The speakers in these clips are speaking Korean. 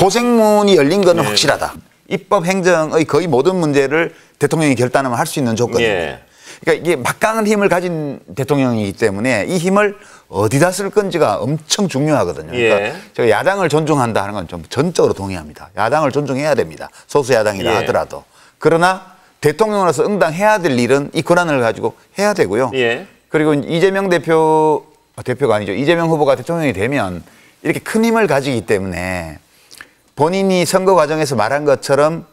고생문이 열린 거는 예. 확실하다. 입법 행정의 거의 모든 문제를 대통령이 결단하면 할 수 있는 조건입니다. 예. 그러니까 이게 막강한 힘을 가진 대통령이기 때문에 이 힘을 어디다 쓸 건지가 엄청 중요하거든요. 그러니까 예. 제가 야당을 존중한다 하는 건 좀 전적으로 동의합니다. 야당을 존중해야 됩니다. 소수 야당이라 예. 하더라도. 그러나 대통령으로서 응당해야 될 일은 이 권한을 가지고 해야 되고요. 예. 그리고 이재명 대표가 아니죠. 이재명 후보가 대통령이 되면 이렇게 큰 힘을 가지기 때문에 본인이 선거 과정에서 말한 것처럼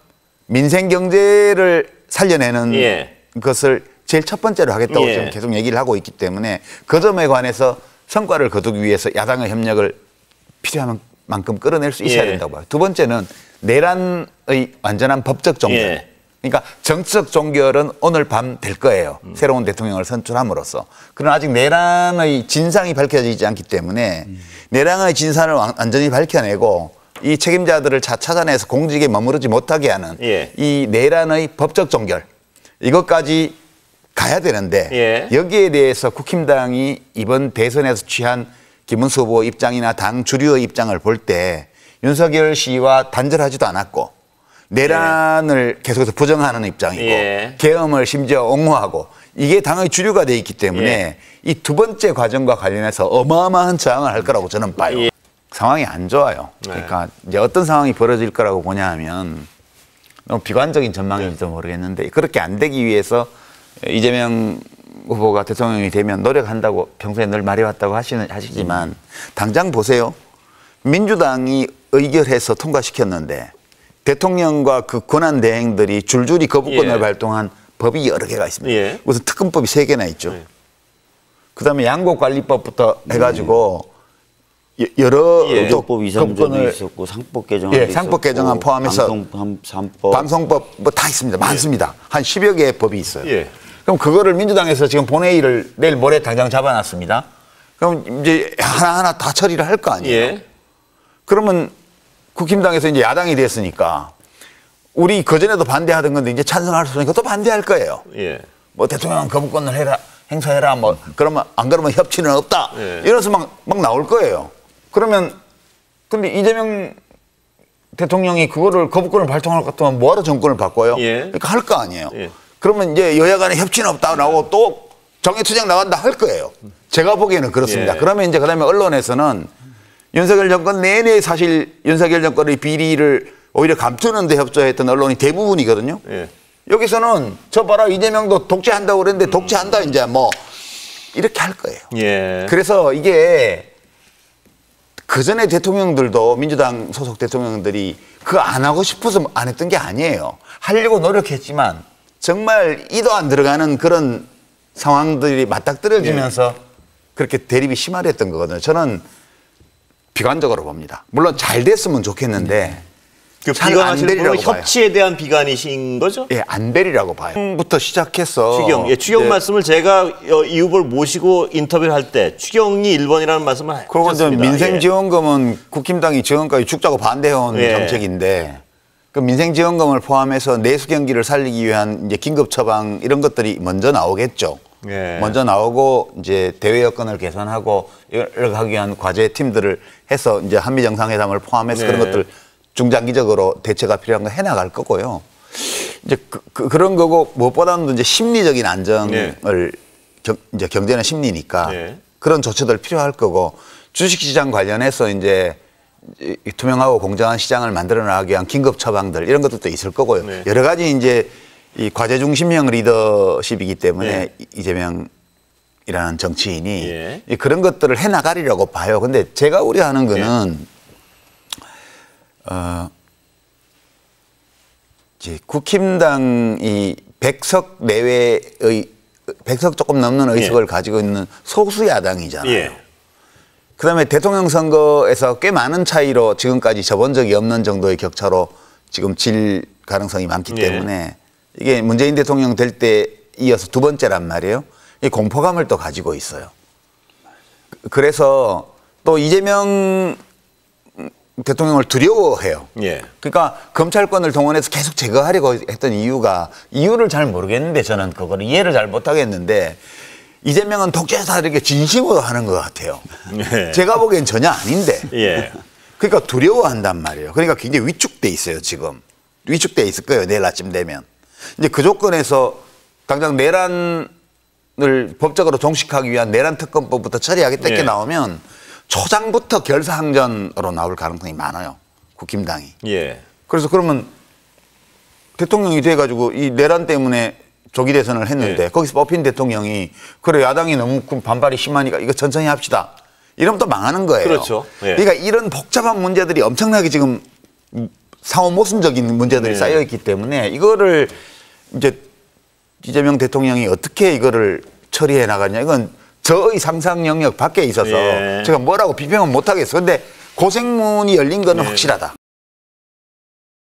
민생 경제를 살려내는 예. 것을 제일 첫 번째로 하겠다고 예. 지금 계속 얘기를 하고 있기 때문에 그 점에 관해서 성과를 거두기 위해서 야당의 협력을 필요한 만큼 끌어낼 수 있어야 예. 된다고 봐요. 두 번째는 내란의 완전한 법적 종결. 예. 그러니까 정치적 종결은 오늘 밤 될 거예요. 새로운 대통령을 선출함으로써. 그러나 아직 내란의 진상이 밝혀지지 않기 때문에 내란의 진상을 완전히 밝혀내고 이 책임자들을 찾아내서 공직에 머무르지 못하게 하는 예. 이 내란의 법적 종결 이것까지 가야 되는데 예. 여기에 대해서 국힘당이 이번 대선에서 취한 김문수 후보 입장이나 당 주류의 입장을 볼 때 윤석열 씨와 단절하지도 않았고 내란을 계속해서 부정하는 입장이고 예. 계엄을 심지어 옹호하고 이게 당의 주류가 돼 있기 때문에 이 두 번째 과정과 관련해서 어마어마한 저항을 할 거라고 저는 봐요. 예. 상황이 안 좋아요. 그러니까 이제 어떤 상황이 벌어질 거라고 보냐 하면 너무 비관적인 전망인지도 모르겠는데 그렇게 안 되기 위해서 이재명 후보가 대통령이 되면 노력한다고 평소에 늘 말해왔다고 하시지만 당장 보세요. 민주당이 의결해서 통과시켰는데 대통령과 그 권한 대행들이 줄줄이 거부권을 예. 발동한 법이 여러 개가 있습니다. 예. 우선 특검법이 3개나 있죠. 예. 그다음에 양곡관리법부터 해가지고 여러 예. 의료법 2, 3조도 있었고 상법 개정안 예, 상법 개정안 포함해서 방송법 뭐 다 있습니다. 많습니다. 한 10여 개의 법이 있어요. 예. 그럼 그거를 민주당에서 지금 본회의를 내일 모레 당장 잡아놨습니다. 그럼 이제 하나하나 다 처리를 할 거 아니에요. 예. 그러면 국힘당에서 이제 야당이 됐으니까 우리 그전에도 반대하던 건데 이제 찬성할 수 있으니까 또 반대할 거예요. 예. 뭐 대통령 거부권을 해라, 행사해라, 뭐 그러면 안 그러면 협치는 없다. 예. 이래서 막 나올 거예요. 그러면 근데 이재명 대통령이 그거를 거부권을 발동할 것 같으면 뭐하러 정권을 바꿔요? 예. 그러니까 할 거 아니에요. 예. 그러면 이제 여야 간에 협치는 없다고 나오고 또 정의투쟁 나간다 할 거예요. 제가 보기에는 그렇습니다. 예. 그러면 이제 그다음에 언론에서는 윤석열 정권 내내 사실 윤석열 정권의 비리를 오히려 감추는 데 협조했던 언론이 대부분이거든요. 예. 여기서는 저 봐라 이재명도 독재한다고 그랬는데 독재한다 이제 뭐 이렇게 할 거예요. 예. 그래서 이게 그전에 대통령들도 민주당 소속 대통령들이 그거 안 하고 싶어서 안 했던 게 아니에요. 하려고 노력했지만 정말 이도 안 들어가는 그런 상황들이 맞닥뜨려지면서 그렇게 대립이 심화됐던 거거든요. 저는 비관적으로 봅니다. 물론 잘 됐으면 좋겠는데 그 잘 비관하시는 안 분은 되리라고 협치에 대한 비관이신 거죠? 예, 안 되리라고 봐요. 부터 시작해서 추경. 예, 추경 이제 말씀을 제가 이 후보를 모시고 인터뷰를 할 때 추경이 1번이라는 말씀을 그리고 이제 하셨습니다. 민생지원금은 국힘당이 지원까지 죽자고 반대해온 예. 정책인데 그 민생지원금을 포함해서 내수 경기를 살리기 위한 이제 긴급 처방 이런 것들이 먼저 나오겠죠. 예. 먼저 나오고 이제 대외 여건을 개선하고 이걸 하기 위한 과제 팀들을 해서 이제 한미 정상회담을 포함해서 그런 네. 것들 중장기적으로 대처가 필요한 거 해나갈 거고요. 이제 그런 거고 무엇보다는 이제 심리적인 안정을 이제 경제는 심리니까 네. 그런 조처들 필요할 거고 주식시장 관련해서 이제 투명하고 공정한 시장을 만들어 나가기 위한 긴급 처방들 이런 것들도 있을 거고요. 네. 여러 가지 이제 이 과제 중심형 리더십이기 때문에 이재명이라는 정치인이 예. 그런 것들을 해 나가리라고 봐요. 근데 제가 우려하는 거는 이제 국힘당이 100석 내외의 100석 조금 넘는 의석을 가지고 있는 소수 야당이잖아요. 예. 그다음에 대통령 선거에서 꽤 많은 차이로 지금까지 접은 적이 없는 정도의 격차로 지금 질 가능성이 많기 때문에 이게 문재인 대통령 될 때 이어서 두 번째란 말이에요. 이 공포감을 또 가지고 있어요. 그래서 또 이재명 대통령을 두려워해요. 예. 그러니까 검찰권을 동원해서 계속 제거하려고 했던 이유를 잘 모르겠는데 저는 그거를 이해를 잘 못하겠는데 이재명은 독재자 이렇게 진심으로 하는 것 같아요. 예. 제가 보기엔 전혀 아닌데. 예. 그러니까 두려워한단 말이에요. 그러니까 굉장히 위축돼 있어요, 지금. 위축돼 있을 거예요, 내일 아침 되면. 이제 그 조건에서 당장 내란을 법적으로 종식하기 위한 내란 특검법부터 처리하겠다 이렇게 예. 나오면 초장부터 결사항전으로 나올 가능성이 많아요, 국힘당이. 예. 그래서 그러면 대통령이 돼가지고 이 내란 때문에 조기 대선을 했는데 예. 거기서 뽑힌 대통령이 그래 야당이 너무 반발이 심하니까 이거 천천히 합시다. 이러면 또 망하는 거예요. 그렇죠. 예. 그러니까 이런 복잡한 문제들이 엄청나게 지금 상호 모순적인 문제들이 예. 쌓여있기 때문에 이거를 이제 이재명 대통령이 어떻게 이거를 처리해 나가냐 이건 저의 상상 영역 밖에 있어서 예. 제가 뭐라고 비평은 못 하겠어요. 근데 고생문이 열린 거는 예. 확실하다.